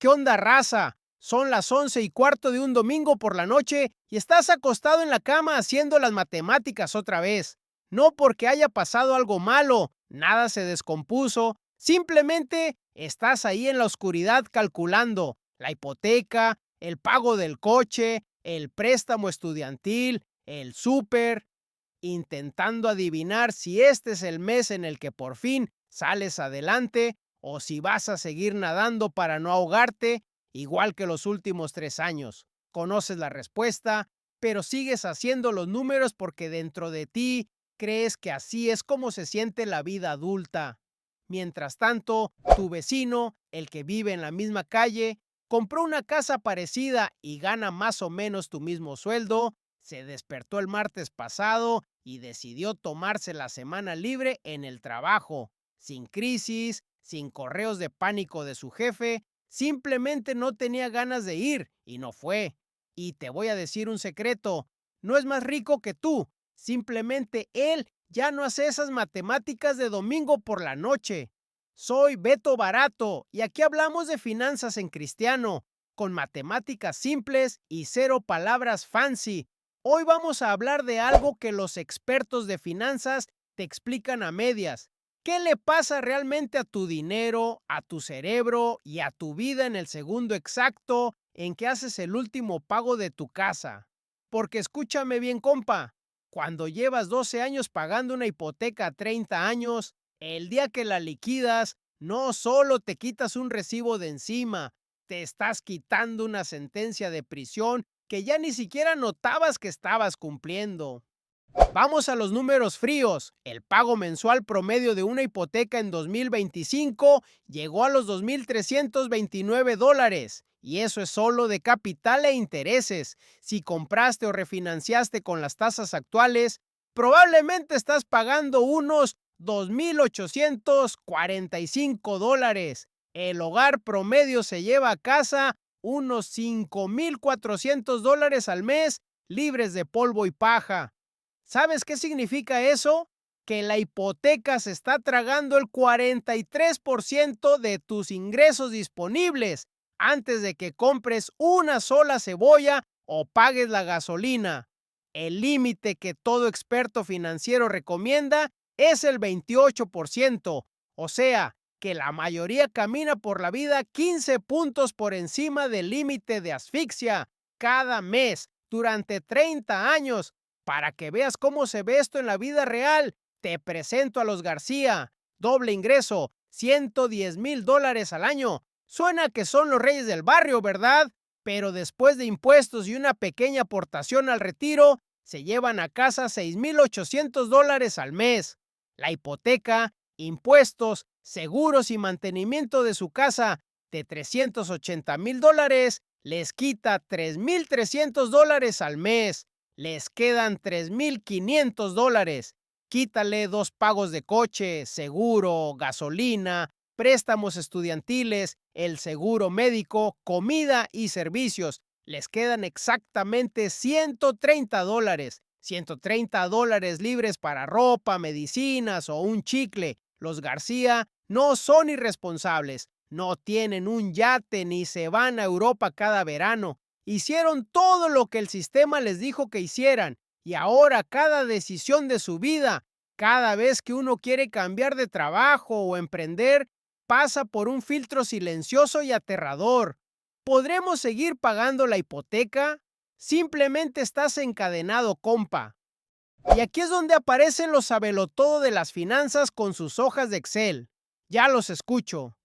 ¿Qué onda, raza? Son las 11:15 de un domingo por la noche y estás acostado en la cama haciendo las matemáticas otra vez. No porque haya pasado algo malo, nada se descompuso, simplemente estás ahí en la oscuridad calculando la hipoteca, el pago del coche, el préstamo estudiantil, el súper, intentando adivinar si este es el mes en el que por fin sales adelante o si vas a seguir nadando para no ahogarte, igual que los últimos 3 años. Conoces la respuesta, pero sigues haciendo los números porque dentro de ti crees que así es como se siente la vida adulta. Mientras tanto, tu vecino, el que vive en la misma calle, compró una casa parecida y gana más o menos tu mismo sueldo, se despertó el martes pasado y decidió tomarse la semana libre en el trabajo, sin crisis, sin correos de pánico de su jefe, simplemente no tenía ganas de ir y no fue. Y te voy a decir un secreto, no es más rico que tú, simplemente él ya no hace esas matemáticas de domingo por la noche. Soy Beto Barato y aquí hablamos de finanzas en cristiano, con matemáticas simples y cero palabras fancy. Hoy vamos a hablar de algo que los expertos de finanzas te explican a medias. ¿Qué le pasa realmente a tu dinero, a tu cerebro y a tu vida en el segundo exacto en que haces el último pago de tu casa? Porque escúchame bien, compa, cuando llevas 12 años pagando una hipoteca a 30 años, el día que la liquidas, no solo te quitas un recibo de encima, te estás quitando una sentencia de prisión que ya ni siquiera notabas que estabas cumpliendo. Vamos a los números fríos. El pago mensual promedio de una hipoteca en 2025 llegó a los $2,329. Y eso es solo de capital e intereses. Si compraste o refinanciaste con las tasas actuales, probablemente estás pagando unos $2,845. El hogar promedio se lleva a casa unos $5,400 al mes, libres de polvo y paja. ¿Sabes qué significa eso? Que la hipoteca se está tragando el 43% de tus ingresos disponibles antes de que compres una sola cebolla o pagues la gasolina. El límite que todo experto financiero recomienda es el 28%, o sea, que la mayoría camina por la vida 15 puntos por encima del límite de asfixia cada mes durante 30 años. Para que veas cómo se ve esto en la vida real, te presento a los García. Doble ingreso, $110,000 al año. Suena que son los reyes del barrio, ¿verdad? Pero después de impuestos y una pequeña aportación al retiro, se llevan a casa $6,800 al mes. La hipoteca, impuestos, seguros y mantenimiento de su casa de $380,000 les quita $3,300 al mes. Les quedan $3,500. Quítale 2 pagos de coche, seguro, gasolina, préstamos estudiantiles, el seguro médico, comida y servicios. Les quedan exactamente $130. $130 libres para ropa, medicinas o un chicle. Los García no son irresponsables, no tienen un yate ni se van a Europa cada verano. Hicieron todo lo que el sistema les dijo que hicieran y ahora cada decisión de su vida, cada vez que uno quiere cambiar de trabajo o emprender, pasa por un filtro silencioso y aterrador. ¿Podremos seguir pagando la hipoteca? Simplemente estás encadenado, compa. Y aquí es donde aparecen los sabelotodo de las finanzas con sus hojas de Excel. Ya los escucho.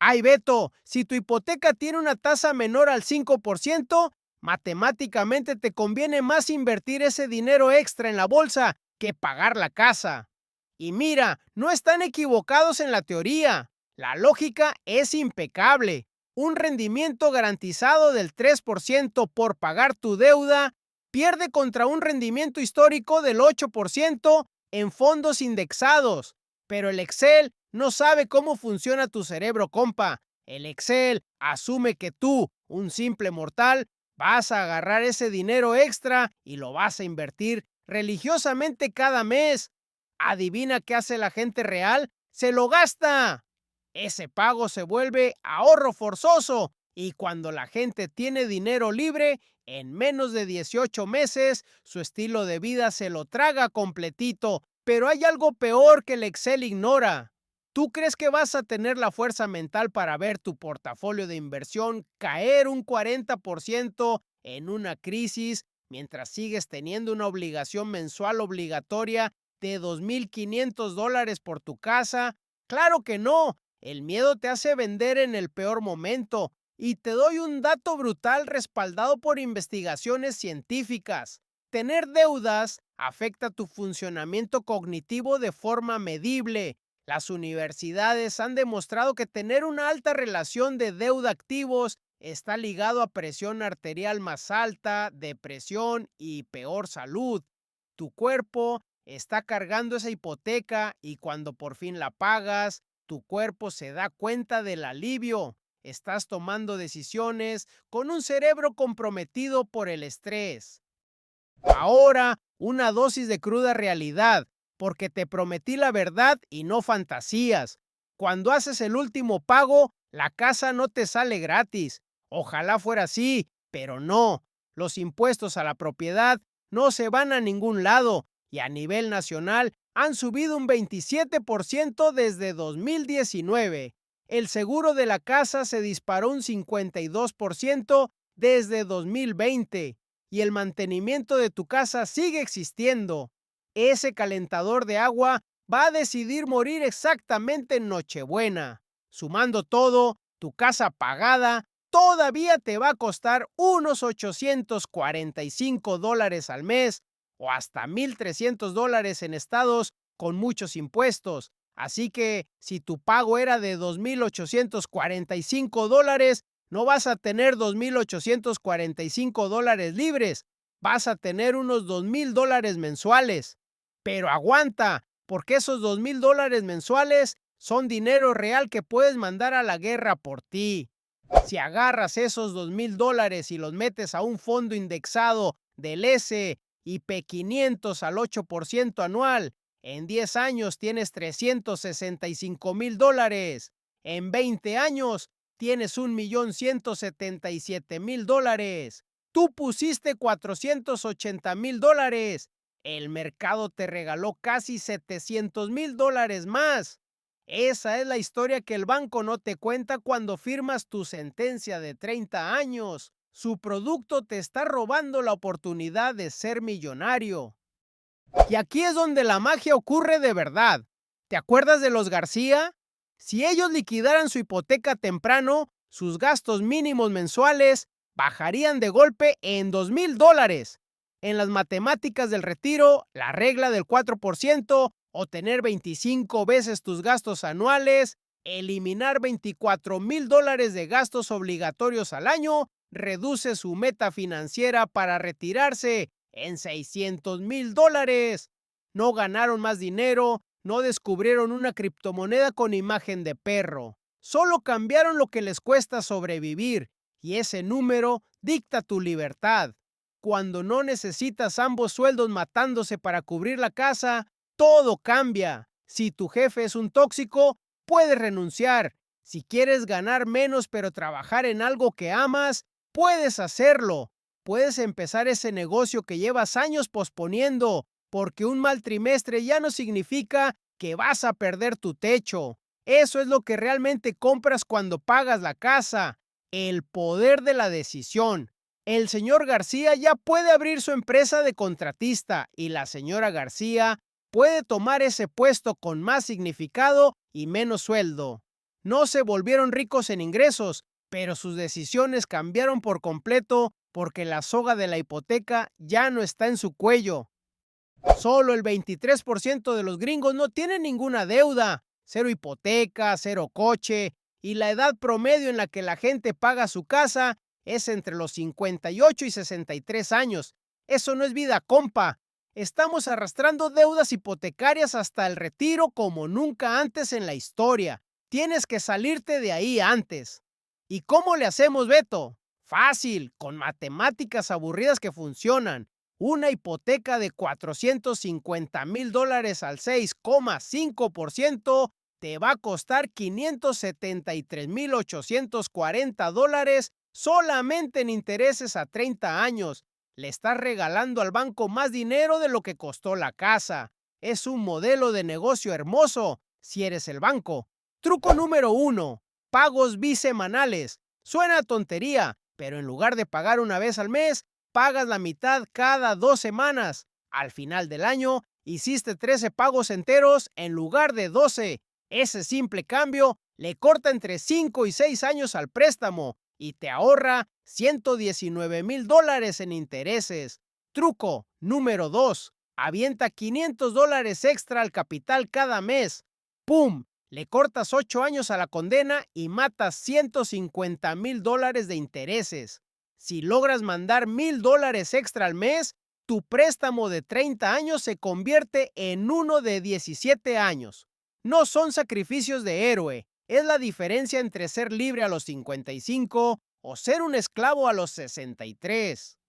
Ay, Beto, si tu hipoteca tiene una tasa menor al 5%, matemáticamente te conviene más invertir ese dinero extra en la bolsa que pagar la casa. Y mira, no están equivocados en la teoría. La lógica es impecable. Un rendimiento garantizado del 3% por pagar tu deuda pierde contra un rendimiento histórico del 8% en fondos indexados. Pero el Excel no sabe cómo funciona tu cerebro, compa. El Excel asume que tú, un simple mortal, vas a agarrar ese dinero extra y lo vas a invertir religiosamente cada mes. ¿Adivina qué hace la gente real? ¡Se lo gasta! Ese pago se vuelve ahorro forzoso Y cuando la gente tiene dinero libre, en menos de 18 meses, su estilo de vida se lo traga completito. Pero hay algo peor que el Excel ignora. ¿Tú crees que vas a tener la fuerza mental para ver tu portafolio de inversión caer un 40% en una crisis mientras sigues teniendo una obligación mensual obligatoria de $2,500 por tu casa? Claro que no. El miedo te hace vender en el peor momento. Y te doy un dato brutal respaldado por investigaciones científicas. Tener deudas afecta tu funcionamiento cognitivo de forma medible. Las universidades han demostrado que tener una alta relación de deuda-activos está ligado a presión arterial más alta, depresión y peor salud. Tu cuerpo está cargando esa hipoteca y cuando por fin la pagas, tu cuerpo se da cuenta del alivio. Estás tomando decisiones con un cerebro comprometido por el estrés. Ahora, una dosis de cruda realidad, porque te prometí la verdad y no fantasías. Cuando haces el último pago, la casa no te sale gratis. Ojalá fuera así, pero no. Los impuestos a la propiedad no se van a ningún lado y a nivel nacional han subido un 27% desde 2019. El seguro de la casa se disparó un 52% desde 2020 y el mantenimiento de tu casa sigue existiendo. Ese calentador de agua va a decidir morir exactamente en Nochebuena. Sumando todo, tu casa pagada todavía te va a costar unos $845 al mes o hasta $1,300 en estados con muchos impuestos. Así que si tu pago era de $2,845, no vas a tener $2,845 libres, vas a tener unos $2,000 mensuales. Pero aguanta, porque esos $2,000 mensuales son dinero real que puedes mandar a la guerra por ti. Si agarras esos $2,000 y los metes a un fondo indexado del S&P 500 al 8% anual, en 10 años tienes $365,000. En 20 años tienes $1,177,000. Tú pusiste $480,000. El mercado te regaló casi $700,000 más. Esa es la historia que el banco no te cuenta cuando firmas tu sentencia de 30 años. Su producto te está robando la oportunidad de ser millonario. Y aquí es donde la magia ocurre de verdad. ¿Te acuerdas de los García? Si ellos liquidaran su hipoteca temprano, sus gastos mínimos mensuales bajarían de golpe en $2,000. En las matemáticas del retiro, la regla del 4% o tener 25 veces tus gastos anuales, eliminar $24,000 de gastos obligatorios al año, reduce su meta financiera para retirarse en $600,000. No ganaron más dinero, no descubrieron una criptomoneda con imagen de perro. Solo cambiaron lo que les cuesta sobrevivir y ese número dicta tu libertad. Cuando no necesitas ambos sueldos matándose para cubrir la casa, todo cambia. Si tu jefe es un tóxico, puedes renunciar. Si quieres ganar menos pero trabajar en algo que amas, puedes hacerlo. Puedes empezar ese negocio que llevas años posponiendo, porque un mal trimestre ya no significa que vas a perder tu techo. Eso es lo que realmente compras cuando pagas la casa, el poder de la decisión. El señor García ya puede abrir su empresa de contratista y la señora García puede tomar ese puesto con más significado y menos sueldo. No se volvieron ricos en ingresos, pero sus decisiones cambiaron por completo porque la soga de la hipoteca ya no está en su cuello. Solo el 23% de los gringos no tienen ninguna deuda, cero hipoteca, cero coche, y la edad promedio en la que la gente paga su casa es entre los 58 y 63 años. Eso no es vida, compa. Estamos arrastrando deudas hipotecarias hasta el retiro como nunca antes en la historia. Tienes que salirte de ahí antes. ¿Y cómo le hacemos, Beto? Fácil, con matemáticas aburridas que funcionan. Una hipoteca de $450,000 al 6,5% te va a costar $573,840 solamente en intereses a 30 años. Le estás regalando al banco más dinero de lo que costó la casa. Es un modelo de negocio hermoso si eres el banco. Truco número 1. Pagos bisemanales. Suena a tontería, pero en lugar de pagar una vez al mes, pagas la mitad cada 2 semanas. Al final del año, hiciste 13 pagos enteros en lugar de 12. Ese simple cambio le corta entre 5 y 6 años al préstamo y te ahorra $119,000 en intereses. Truco número 2. Avienta $500 extra al capital cada mes. ¡Pum! Le cortas 8 años a la condena y matas $150,000 de intereses. Si logras mandar $1,000 extra al mes, tu préstamo de 30 años se convierte en uno de 17 años. No son sacrificios de héroe, es la diferencia entre ser libre a los 55 o ser un esclavo a los 63.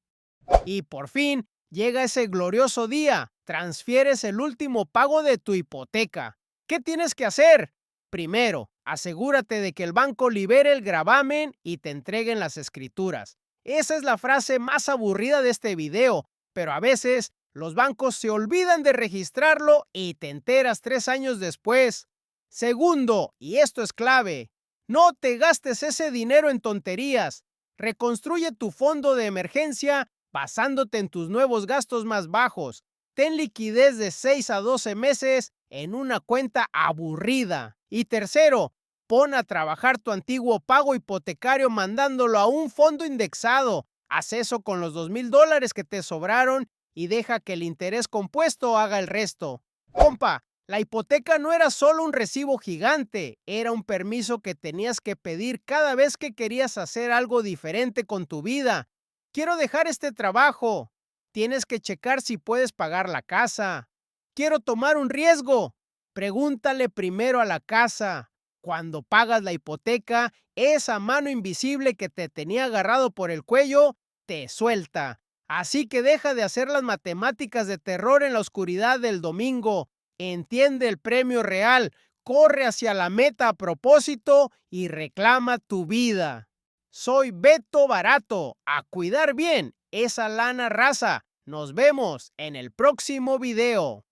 Y por fin, llega ese glorioso día. Transfieres el último pago de tu hipoteca. ¿Qué tienes que hacer? Primero, asegúrate de que el banco libere el gravamen y te entreguen las escrituras. Esa es la frase más aburrida de este video, pero a veces los bancos se olvidan de registrarlo y te enteras 3 años después. Segundo, y esto es clave, no te gastes ese dinero en tonterías. Reconstruye tu fondo de emergencia basándote en tus nuevos gastos más bajos. Ten liquidez de 6 a 12 meses en una cuenta aburrida. Y tercero, pon a trabajar tu antiguo pago hipotecario mandándolo a un fondo indexado. Haz eso con los $2,000 que te sobraron y deja que el interés compuesto haga el resto. Compa, la hipoteca no era solo un recibo gigante, era un permiso que tenías que pedir cada vez que querías hacer algo diferente con tu vida. Quiero dejar este trabajo. Tienes que checar si puedes pagar la casa. Quiero tomar un riesgo. Pregúntale primero a la casa. Cuando pagas la hipoteca, esa mano invisible que te tenía agarrado por el cuello, te suelta. Así que deja de hacer las matemáticas de terror en la oscuridad del domingo. Entiende el premio real, corre hacia la meta a propósito y reclama tu vida. Soy Beto Barato. A cuidar bien esa lana raza. Nos vemos en el próximo video.